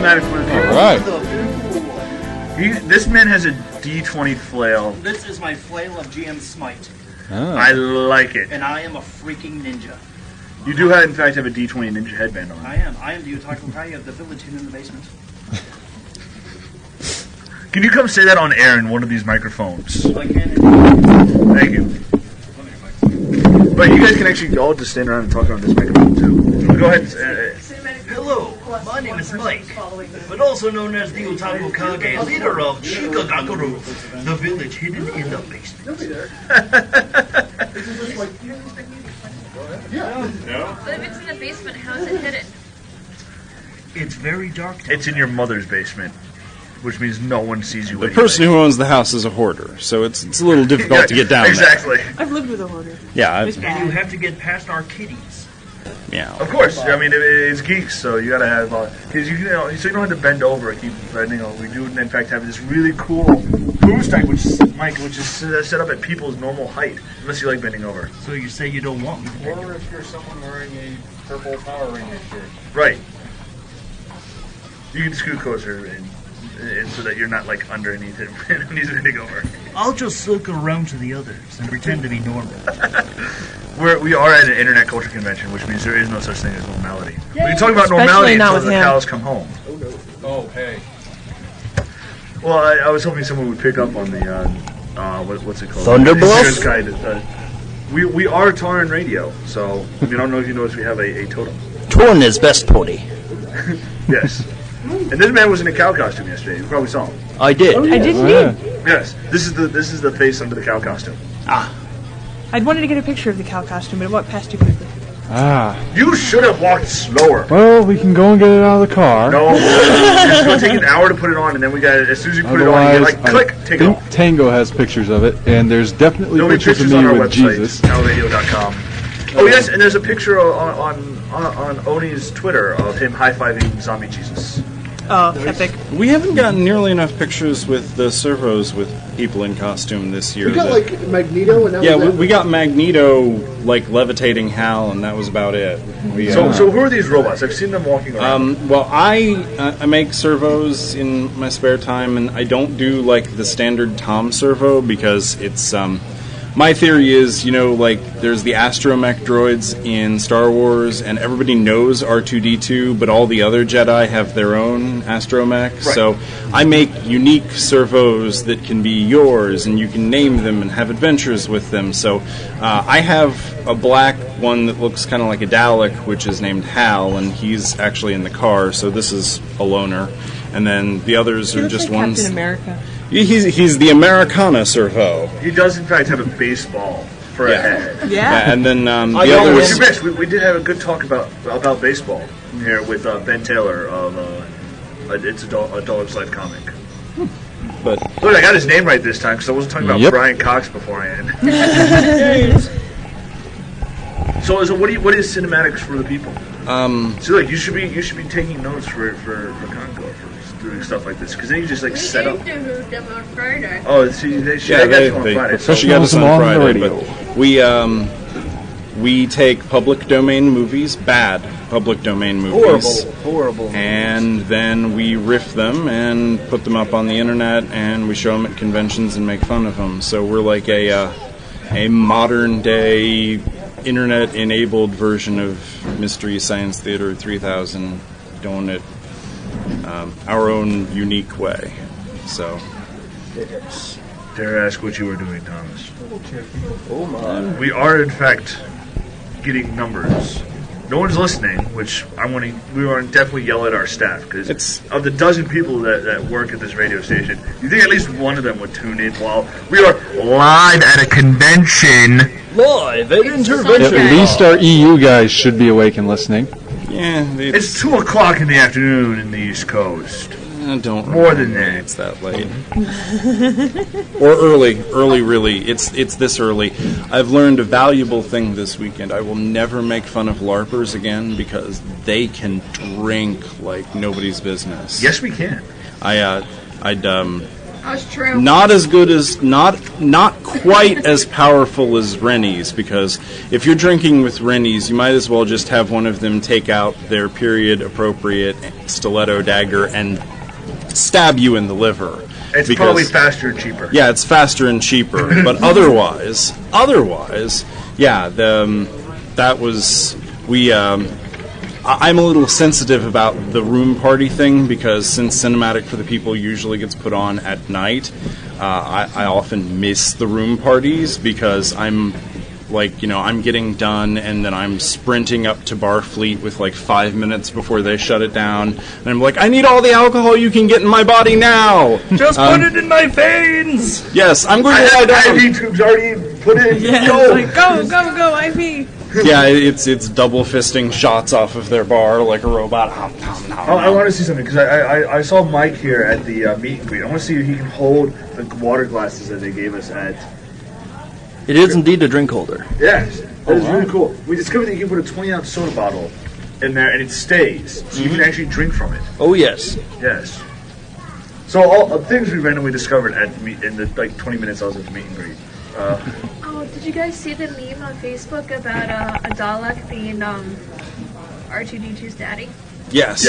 cinematic for the people. All right. This man has a D20 flail. This is my flail of GM Smite. Oh. I like it. And I am a freaking ninja. You do, in fact, have a D20 ninja headband on. I am. I am the Otaku Kai of the village hidden in the basement. Can you come say that on air in one of these microphones? I can. Thank you. But you guys can actually all just stand around and talk on this microphone, too. Go ahead. Hello, my name is Mike, but also known as the Otaku Kage, leader of Shikagakuru, the village hidden in the basement. But if it's in the basement, how is it hidden? It's very dark down It's in your mother's basement, which means no one sees you The anyway. person who owns the house is a hoarder, so it's a little difficult to get down exactly. I've lived with a hoarder. there. Yeah, and you have to get past our kitties. yeah. Of course. I mean, it's geeks, so you gotta have... Because so you don't have to bend over and keep bending over. We do, in fact, have this really cool boost deck, which is set up at people's normal height, unless you like bending over. So you say you don't want me to bend. Or if you're someone wearing a purple Power Ranger shirt. Right. You can scoot closer and so that you're not like underneath it and he's bending over. I'll just circle around to the others and pretend to be normal. We are at an internet culture convention, which means there is no such thing as normality. We can talk about Especially normality not until with the him. cows come home. Oh, hey. Well, I was hoping someone would pick up on the what's it called? Thunderbluff? We are TaurRadio, so I don't know if you noticed we have a totem. Torn is best potty. Yes. And this man was in a cow costume yesterday. You probably saw him. I did. I did indeed. Yes. This is the face under the cow costume. I'd wanted to get a picture of the cow costume, but it went past too quickly. You should have walked slower. Well, we can go and get it out of the car. No, it's going to take an hour to put it on, and then we got it. As soon as you put it on, you like click, take it off. Tango has pictures of it, and there's definitely There'll be pictures of pictures on me our with website, Jesus. TaurRadio.com. Oh yes, and there's a picture on Oni's Twitter of him high-fiving zombie Jesus. Oh, epic. We haven't gotten nearly enough pictures with the servos with people in costume this year. We got like Magneto, and that yeah, was we got Magneto like levitating Hal, and that was about it. So who are these robots? I've seen them walking around. Well, I make servos in my spare time, and I don't do like the standard Tom servo because it's my theory is, like there's the astromech droids in Star Wars, and everybody knows R2-D2, but all the other Jedi have their own astromech. Right. So I make unique servos that can be yours, and you can name them and have adventures with them. So I have a black one that looks kind of like a Dalek, which is named Hal, and he's actually in the car, so this is a loner. And then the others are just like ones... Captain America. He's the Americana servo. He does, in fact, have a baseball for a head. Yeah. And then the Which you others... missed. We did have a good talk about baseball here with Ben Taylor of It's a Dog's Life comic. But look, I got his name right this time because I wasn't talking about Brian Cox beforehand. So what is cinematics for the people? So like you should be taking notes for Conco for doing stuff like this because then you just like set up. Oh, see, they got you on Friday. She got us on Friday, but we take public domain movies, bad public domain movies, Horrible. and then we riff them and put them up on the internet, and we show them at conventions and make fun of them. So we're like a modern day internet-enabled version of Mystery Science Theater 3000, doing it our own unique way. So, dare I ask what you were doing, Thomas? Oh my! We are, in fact, getting numbers. No one's listening, which we want to definitely yell at our staff because of the dozen people that work at this radio station. You think at least one of them would tune in while we are live at a convention. Live at Intervention. At least our EU guys should be awake and listening. yeah, It's 2:00 in the afternoon in the East Coast. don't More than that. It's that late. Or early, really. It's this early. I've learned a valuable thing this weekend. I will never make fun of LARPers again because they can drink like nobody's business. Yes, we can. I'd That's true. Not as good as, not quite as powerful as Rennie's, because if you're drinking with Rennie's, you might as well just have one of them take out their period-appropriate stiletto dagger and stab you in the liver. It's probably faster and cheaper. Yeah, it's faster and cheaper. But otherwise, yeah, that was, I'm a little sensitive about the room party thing, because since Cinematic for the People usually gets put on at night, I often miss the room parties, because I'm I'm getting done and then I'm sprinting up to Barfleet with 5 minutes before they shut it down, and I'm like, I need all the alcohol you can get in my body now. Just put it in my veins. Yes, I'm going to lie down. IV tubes already put in. Yeah, go, IV. Yeah, it's double fisting shots off of their bar like a robot. I want to see something, because I saw Mike here at the meet and greet. I want to see if he can hold the water glasses that they gave us at. It is indeed a drink holder. Yes, that is really cool. We discovered that you can put a 20-ounce soda bottle in there and it stays, so you can actually drink from it. Oh yes. Yes. So all things we randomly discovered in the 20 minutes I was at the meet and greet. Oh, did you guys see the meme on Facebook about a Dalek being R2-D2's daddy? Yes.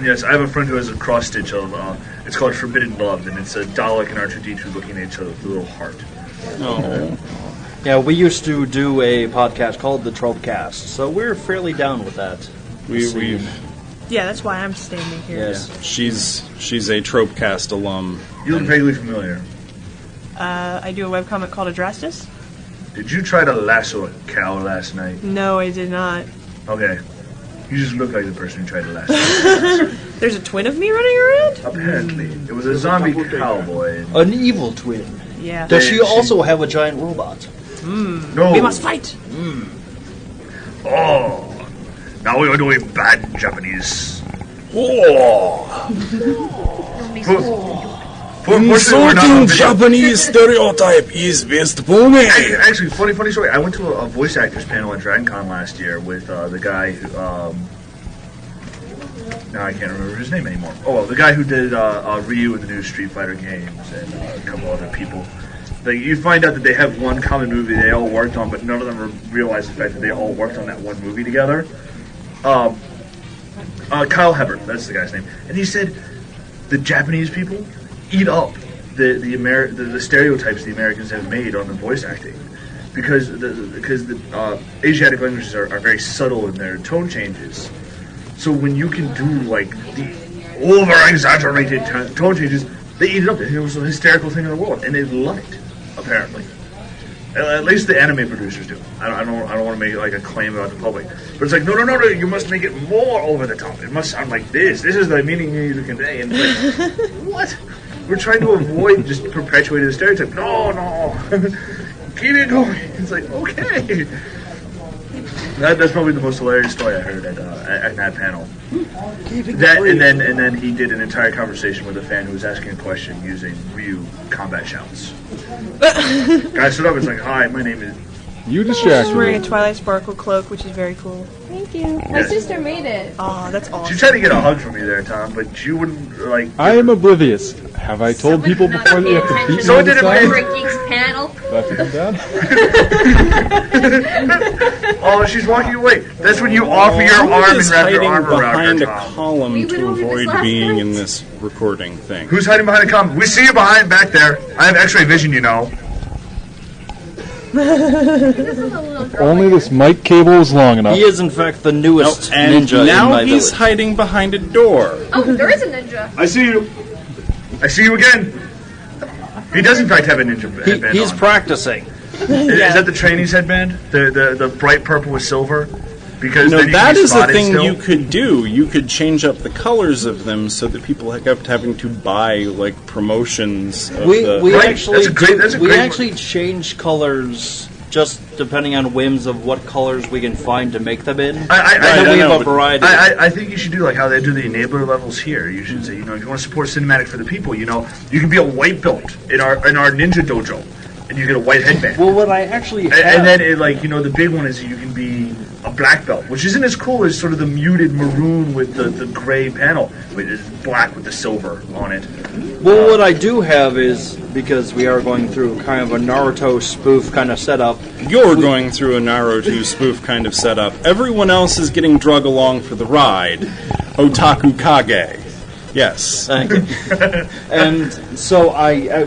Yes, I have a friend who has a cross stitch of it's called Forbidden Love, and it's a Dalek and R2-D2 looking at each other with a little heart. Oh. Yeah, we used to do a podcast called the Tropecast, so we're fairly down with that. We've Yeah, that's why I'm standing here. Yes. she's a Tropecast alum. You look vaguely familiar. I do a webcomic called Adrastus. Did you try to lasso a cow last night? No, I did not. Okay. You just look like the person who tried to lasso. There's a twin of me running around? Apparently. It was a zombie cowboy. An evil twin. Yeah. Does she also have a giant robot? No. We must fight! Oh. Now we are doing bad Japanese. Insulting Japanese stereotype is best for me. Actually, funny story. I went to a voice actors panel at DragonCon last year with the guy who, now I can't remember his name anymore. Oh, well, the guy who did Ryu in the new Street Fighter games and a couple other people. You find out that they have one common movie they all worked on, but none of them realize the fact that they all worked on that one movie together. Kyle Hebert, that's the guy's name. And he said the Japanese people eat up the stereotypes the Americans have made on the voice acting, because the Asiatic languages are very subtle in their tone changes. So when you can do the over-exaggerated tone changes, they eat it up. It was the most hysterical thing in the world, and they love it. Apparently, at least the anime producers do. I don't want to make a claim about the public, but it's no. You must make it more over the top. It must sound like this. This is the meaning you need to convey. And it's what? We're trying to avoid just perpetuating the stereotype. No. Keep it going. It's okay. That's probably the most hilarious story I heard at that panel. And then he did an entire conversation with a fan who was asking a question using Ryu combat shouts. Guy stood up and was like, "Hi, my name is." You She's distracted wearing me. a Twilight Sparkle cloak, which is very cool. Thank you. My Yes. sister made it. Oh, that's awesome. She tried to get a hug from me there, Tom, but you wouldn't I am oblivious. Have I told people before they have to beat me Someone on did the it side? Freak Geeks panel. Do I have to come down? Oh, she's walking away. That's when you offer your arm and wrap your arm around her, behind a Tom. column We went to over this avoid last being night. in this recording thing. Who's hiding behind the column? We see you behind back there. I have X-ray vision, you know. Only this mic cable is long enough. He is in fact the newest And ninja now in my he's village. hiding behind a door. Oh, there is a ninja. I see you. I see you again. He does in fact have a ninja headband He's on. practicing. Is that the trainee's headband? The bright purple with silver? Because No, then you that can be is a spotted thing still. you could do. You could change up the colors of them so that people kept having to buy promotions. Of We Right, actually that's a great we one. actually change colors just depending on whims of what colors we can find to make them in. I we have know, a but variety. I think you should do how they do the enabler levels here. You should say, if you want to support cinematic for the people, you can be a white belt in our ninja dojo, and you get a white headband. Well, what I actually have... And then, the big one is you can be a black belt, which isn't as cool as sort of the muted maroon with the gray panel. But it's black with the silver on it. Well, what I do have is, because we are going through kind of a Naruto spoof kind of setup... You're going through a Naruto spoof kind of setup. Everyone else is getting drug along for the ride. Otaku Kage. Yes. Thank you. And so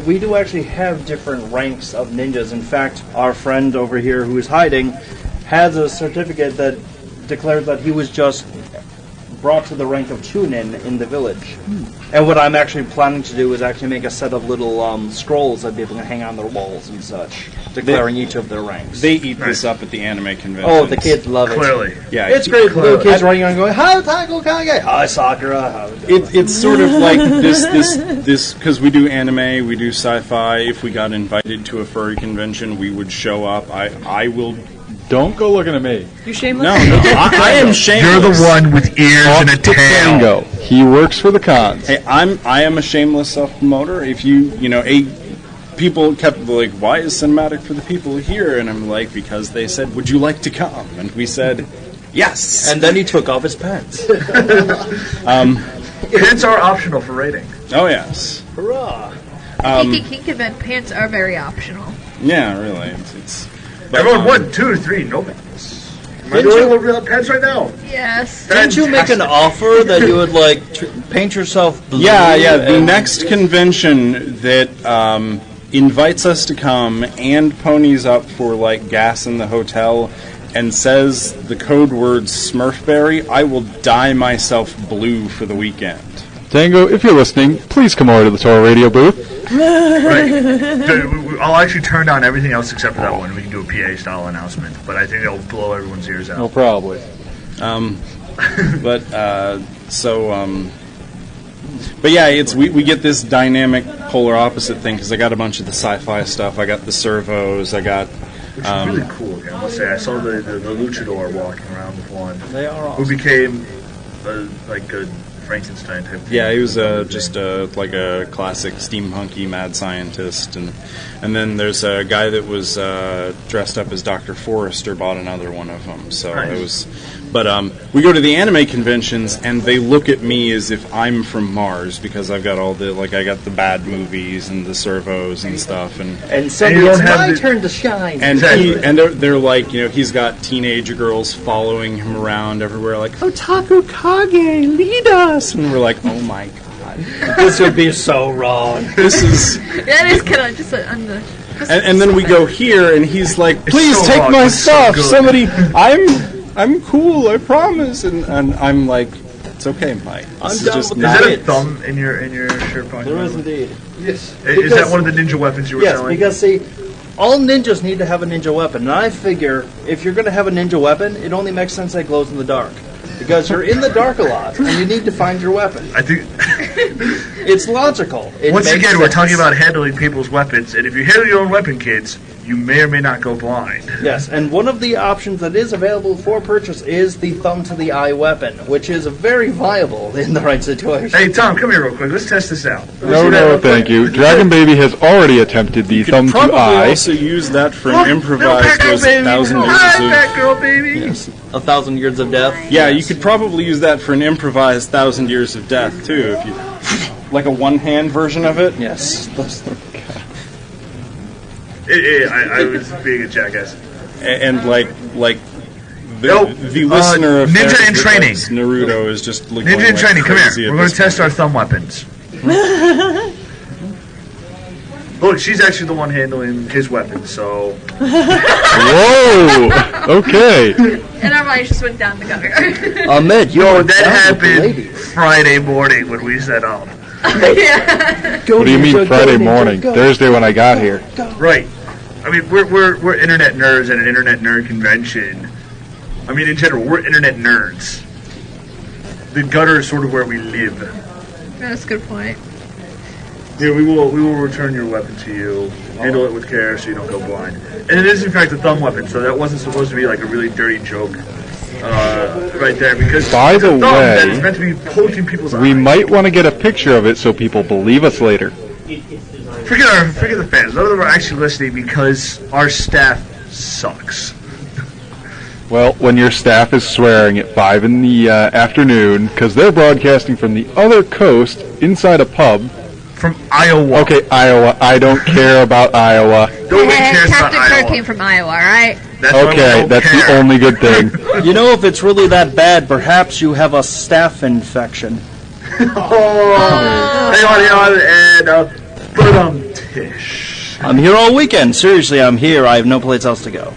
we do actually have different ranks of ninjas. In fact, our friend over here who is hiding has a certificate that declares that he was just brought to the rank of Chunin in the village. And what I'm actually planning to do is actually make a set of little scrolls that people can hang on their walls and such, declaring each of their ranks. They eat this up at the anime convention. Oh, the kids love it. Clearly. Yeah, it's great. Little kids running around going, "Hi, Taco Kage! Hi, Sakura!" It's sort of like this because we do anime, we do sci-fi. If we got invited to a furry convention, we would show up. I will. Don't go looking at me. You shameless? No, I am shameless. You're the one with ears and a tail. Tango. He works for the cons. Hey, I am a shameless self-promoter. If people kept like, why is cinematic for the people here? And I'm like, because they said, would you like to come? And we said, yes. And then he took off his pants. Pants are optional for rating. Oh yes. Hurrah! Kink event pants are very optional. Yeah, really. It's Everyone, 1, 2, 3, no pants. Am I doing without pants right now? Yes. Didn't you make an offer that you would paint yourself blue? Yeah. The next convention that invites us to come and ponies up for gas in the hotel and says the code word Smurfberry, I will dye myself blue for the weekend. Tango, if you're listening, please come over to the TaurRadio booth. Right. I'll actually turn down everything else except for that one. We can do a PA-style announcement, but I think it'll blow everyone's ears out. No, probably. But yeah, we get this dynamic polar opposite thing because I got a bunch of the sci-fi stuff. I got the servos. I got. Which is really cool. I must say, I saw the luchador walking around with one. They are awesome. Who became a Frankenstein type thing. Yeah, he was just a classic steampunky mad scientist, and then there's a guy that was dressed up as Dr. Forrester bought another one of them. So nice. It was, but we go to the anime conventions and they look at me as if I'm from Mars because I've got all the I got the bad movies and the servos and stuff, and suddenly it's my turn to shine. And they're like, he's got teenage girls following him around everywhere, like Otaku Kage, lead us. And we're like, oh my god, this would be so wrong. This is. That is kind of just on the. And then we go here, and he's like, please so take wrong, my it's so stuff. good. Somebody, I'm cool, I promise. And I'm like, it's okay, Mike. I'm This done just with Is not that a it. thumb in your shirt pocket? There is indeed. Yes. Is that one of the ninja weapons you were Yes, selling? because see, all ninjas need to have a ninja weapon, and I figure if you're going to have a ninja weapon, it only makes sense that it glows in the dark. Because you're in the dark a lot, and you need to find your weapon. I think. It's logical. Once again, we're talking about handling people's weapons, and if you handle your own weapon, kids, you may or may not go blind. Yes, and one of the options that is available for purchase is the thumb-to-the-eye weapon, which is very viable in the right situation. Hey, Tom, come here real quick. Let's test this out. No, thank you. Dragon Baby has already attempted the You could thumb to probably eye. also use that for an improvised Little thousand years Fat girl, baby. Yes. 1,000 Years of Death. Yeah, you could probably use that for an improvised 1,000 Years of Death too, if you like a one-hand version of it. Yes. I was being a jackass. And the Nope. listener of Ninja Therapy in Training. Advice, Naruto is just looking Ninja in like training, come crazy here. at We're going this to test point. our thumb weapons. Look, she's actually the one handling his weapon, so... Whoa! Okay. And our minds just went down the gutter. Ahmed, that happened Friday morning when we set up. Yeah. What do you mean Friday morning? Thursday when I got here. Right. I mean, we're internet nerds at an internet nerd convention. I mean, in general, we're internet nerds. The gutter is sort of where we live. That's a good point. Yeah, we will return your weapon to you. Handle it with care so you don't go blind. And it is, in fact, a thumb weapon, so that wasn't supposed to be like a really dirty joke right there. Because By it's a the thumb way, that is meant to be poking people's eyes. We might want to get a picture of it so people believe us later. Forget the fans. None of them are actually listening because our staff sucks. Well, when your staff is swearing at 5 in the afternoon because they're broadcasting from the other coast inside a pub. From Iowa. Okay, Iowa. I don't care about Iowa. Nobody cares about Captain Kirk Iowa. came from Iowa, right? That's the only good thing. You know, if it's really that bad, perhaps you have a staph infection. Hang on, and Tish. I'm here all weekend. Seriously, I'm here. I have no place else to go.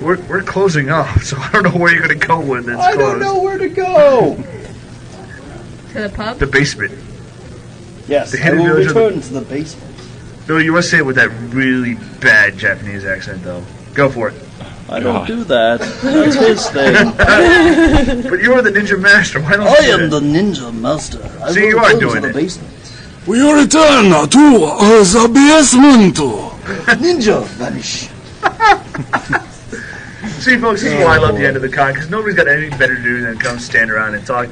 We're closing up, so I don't know where you're going to go when it's closed. I don't know where to go. To the pub? The basement. Yes, The I hidden will village of the- return to the basement. No, you must say it with that really bad Japanese accent, though. Go for it. I don't do that. That's his thing. But you are the ninja master. Why don't I you? am the ninja master. I See, will you are return doing to it. the basement. We return to the basement. Ninja vanish. See, folks, this is why I love the end of the con, because nobody's got anything better to do than come stand around and talk.